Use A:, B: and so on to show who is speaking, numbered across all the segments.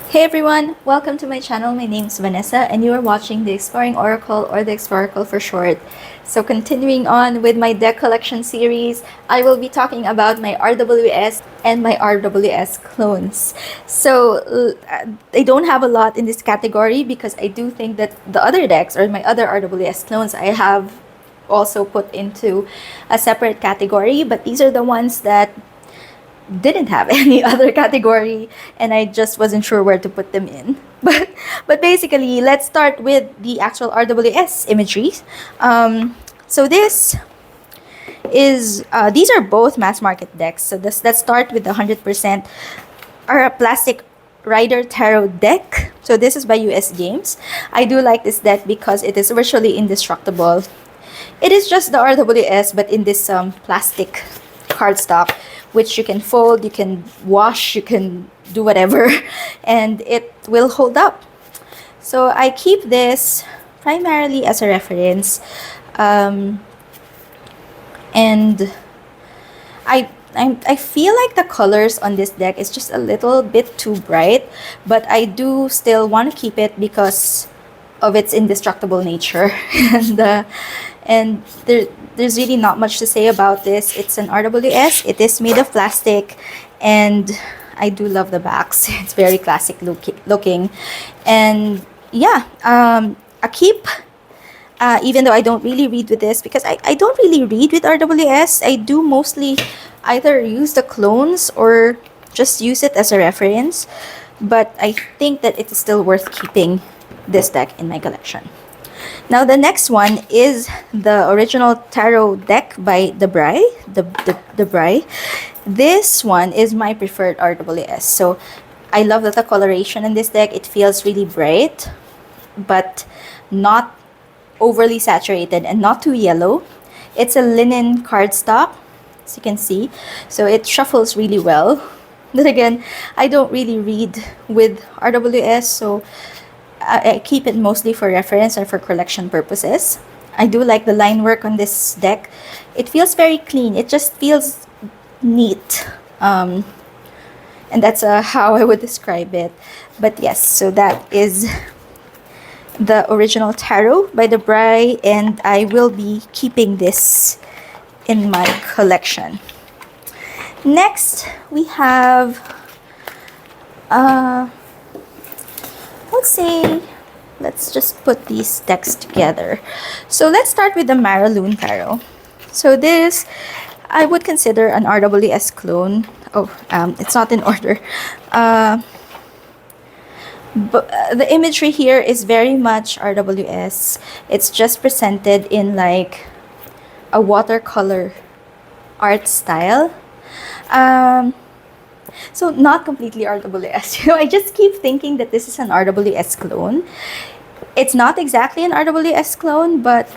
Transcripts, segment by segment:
A: Hey everyone, welcome to my channel. My name is Vanessa and you are watching the Exploring Oracle, or the Exploracle for short. So continuing on with my deck collection series, I will be talking about my RWS and my RWS clones. So I don't have a lot in this category because I do think that the other decks, or my other RWS clones, I have also put into a separate category, but these are the ones that didn't have any other category and I just wasn't sure where to put them in. But basically, let's start with the actual RWS imagery. So this is these are both mass market decks. So let's start with the 100% are a plastic Rider Tarot deck. So this is by US Games. I do like this deck because it is virtually indestructible. It is just the RWS, but in this plastic cardstock, which you can fold, you can wash, you can do whatever, and it will hold up. So I keep this primarily as a reference, and I feel like the colors on this deck is just a little bit too bright, but I do still want to keep it because of its indestructible nature. And there's really not much to say about this. It's an RWS. It is made of plastic, and I do love the backs. It's very classic looking. And yeah, a keep. Even though I don't really read with this, because I don't really read with RWS. I do mostly either use the clones or just use it as a reference. But I think that it is still worth keeping this deck in my collection. Now the next one is the original tarot deck by the Bry. This one is my preferred RWS. So I love that the coloration in this deck, it feels really bright, but not overly saturated and not too yellow. It's a linen cardstock, as you can see. So it shuffles really well. But again, I don't really read with RWS, so I keep it mostly for reference or for collection purposes. I do like the line work on this deck. It feels very clean. It just feels neat. And that's how I would describe it. But yes, so that is the original tarot by the Bry, and I will be keeping this in my collection. Next, we have let's just put these decks together. So let's start with the Maraloon Tarot. So this, I would consider an RWS clone. It's not in order. But the imagery here is very much RWS. It's just presented in like a watercolor art style. So not completely RWS. I just keep thinking that this is an RWS clone. It's not exactly an RWS clone, but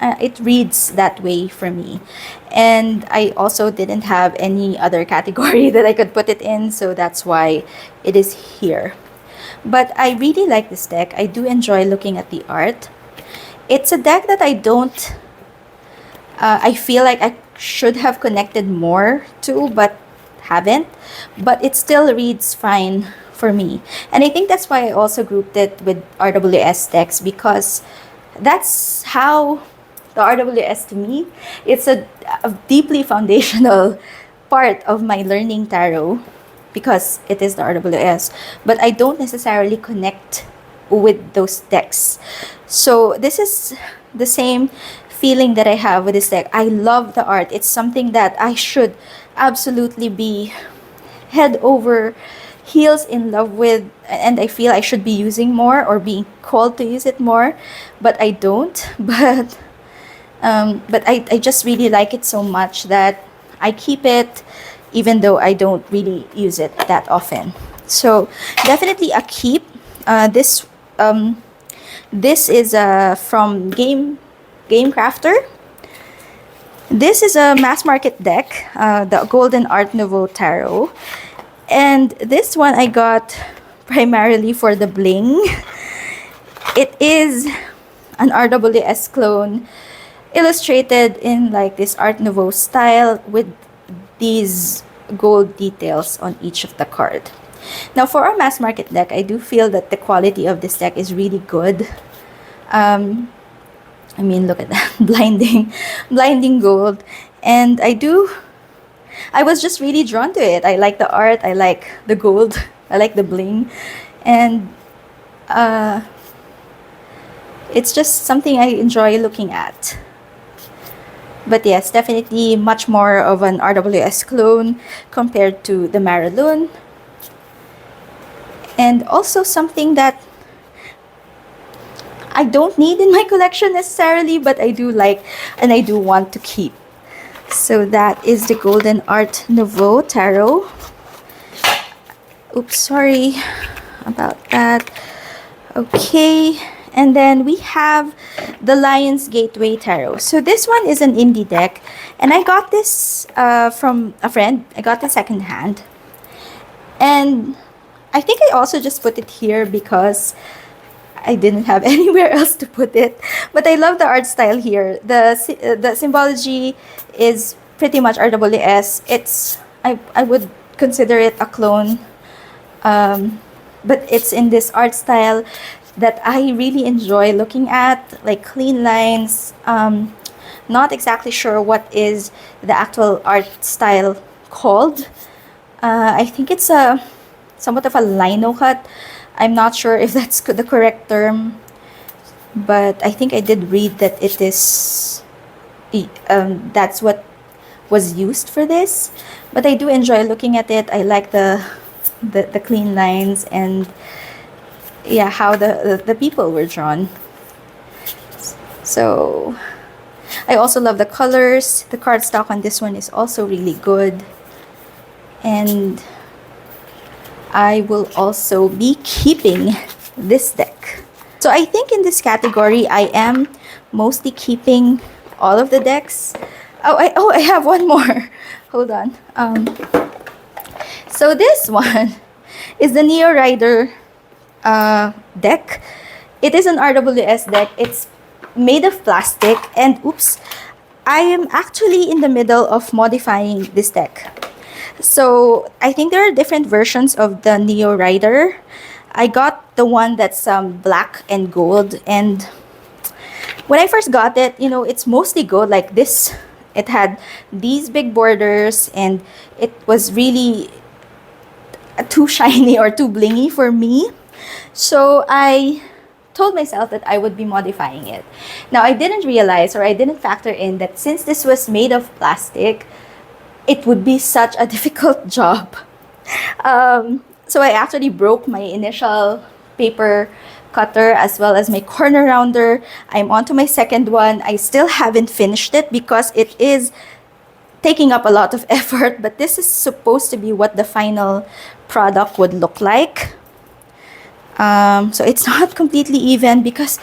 A: it reads that way for me. And I also didn't have any other category that I could put it in, so that's why it is here. But I really like this deck. I do enjoy looking at the art. It's a deck that I feel like I should have connected more to, but haven't. But it still reads fine for me. And I think that's why I also grouped it with RWS decks, because that's how the RWS, to me, it's a deeply foundational part of my learning tarot, because it is the RWS. But I don't necessarily connect with those decks. So this is the same feeling that I have with this deck. I love the art. It's something that I should absolutely be head over heels in love with, and I feel I should be using more or being called to use it more, but I don't. But I just really like it so much that I keep it, even though I don't really use it that often. So definitely a keep. This is from Game Crafter. This is a mass market deck, the Golden Art Nouveau Tarot. And this one I got primarily for the bling. It is an RWS clone, illustrated in like this Art Nouveau style with these gold details on each of the card. Now for our mass market deck, I do feel that the quality of this deck is really good. I mean, look at that, blinding gold. And I was just really drawn to it. I like the art, I like the gold, I like the bling. And it's just something I enjoy looking at. But yes, definitely much more of an RWS clone compared to the Maraloon. And also something that I don't need in my collection necessarily, but I do like and I do want to keep. So that is the Golden Art Nouveau Tarot. Oops, sorry about that. Okay, and then we have the Lion's Gateway Tarot. So this one is an indie deck, and I got this from a friend. I got it secondhand, and I think I also just put it here because I didn't have anywhere else to put it. But I love the art style here. The symbology is pretty much RWS. I would consider it a clone, but it's in this art style that I really enjoy looking at, like clean lines. Not exactly sure what is the actual art style called. I think it's somewhat of a lino cut. I'm not sure if that's the correct term, but I think I did read that it is that's what was used for this. But I do enjoy looking at it. I like the clean lines and yeah, how the people were drawn. So I also love the colors. The cardstock on this one is also really good, and I will also be keeping this deck. So I think in this category, I am mostly keeping all of the decks. I have one more. Hold on. So this one is the Neo Rider deck. It is an RWS deck. It's made of plastic, and oops, I am actually in the middle of modifying this deck. So I think there are different versions of the Neo Rider. I got the one that's black and gold, and when I first got it, you know, it's mostly gold like this. It had these big borders, and it was really too shiny or too blingy for me. So I told myself that I would be modifying it. Now I didn't realize, or I didn't factor in, that since this was made of plastic, it would be such a difficult job. So I actually broke my initial paper cutter as well as my corner rounder. I'm on to my second one. I still haven't finished it because it is taking up a lot of effort, but this is supposed to be what the final product would look like. So it's not completely even because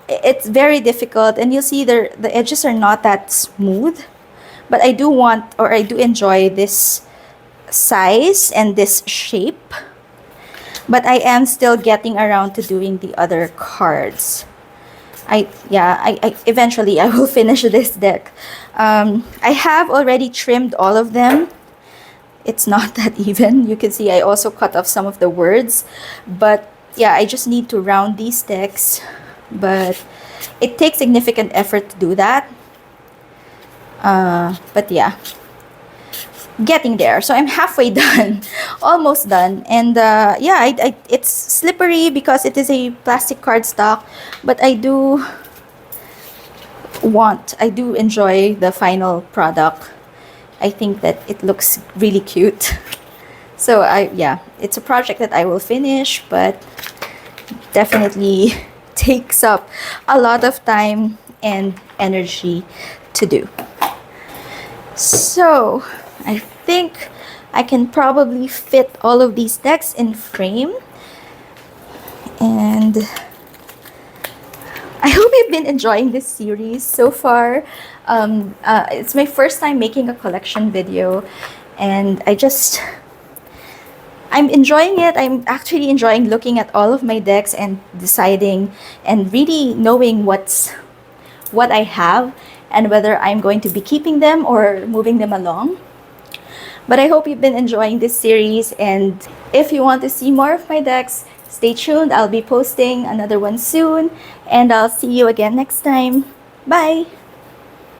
A: it's very difficult, and you'll see the edges are not that smooth. But I do want, or I do enjoy this size and this shape. But I am still getting around to doing the other cards. I eventually I will finish this deck. I have already trimmed all of them. It's not that even. You can see I also cut off some of the words. But yeah, I just need to round these decks. But it takes significant effort to do that. But yeah, getting there. So I'm halfway done, almost done. And yeah, it's slippery because it is a plastic cardstock, but I do enjoy the final product. I think that it looks really cute. So yeah, it's a project that I will finish, but definitely takes up a lot of time and energy to do. So I think I can probably fit all of these decks in frame, and I hope you've been enjoying this series so far. It's my first time making a collection video, and I'm enjoying it. I'm actually enjoying looking at all of my decks and deciding and really knowing what I have and whether I'm going to be keeping them or moving them along. But I hope you've been enjoying this series, and if you want to see more of my decks, stay tuned. I'll be posting another one soon, and I'll see you again next time. Bye!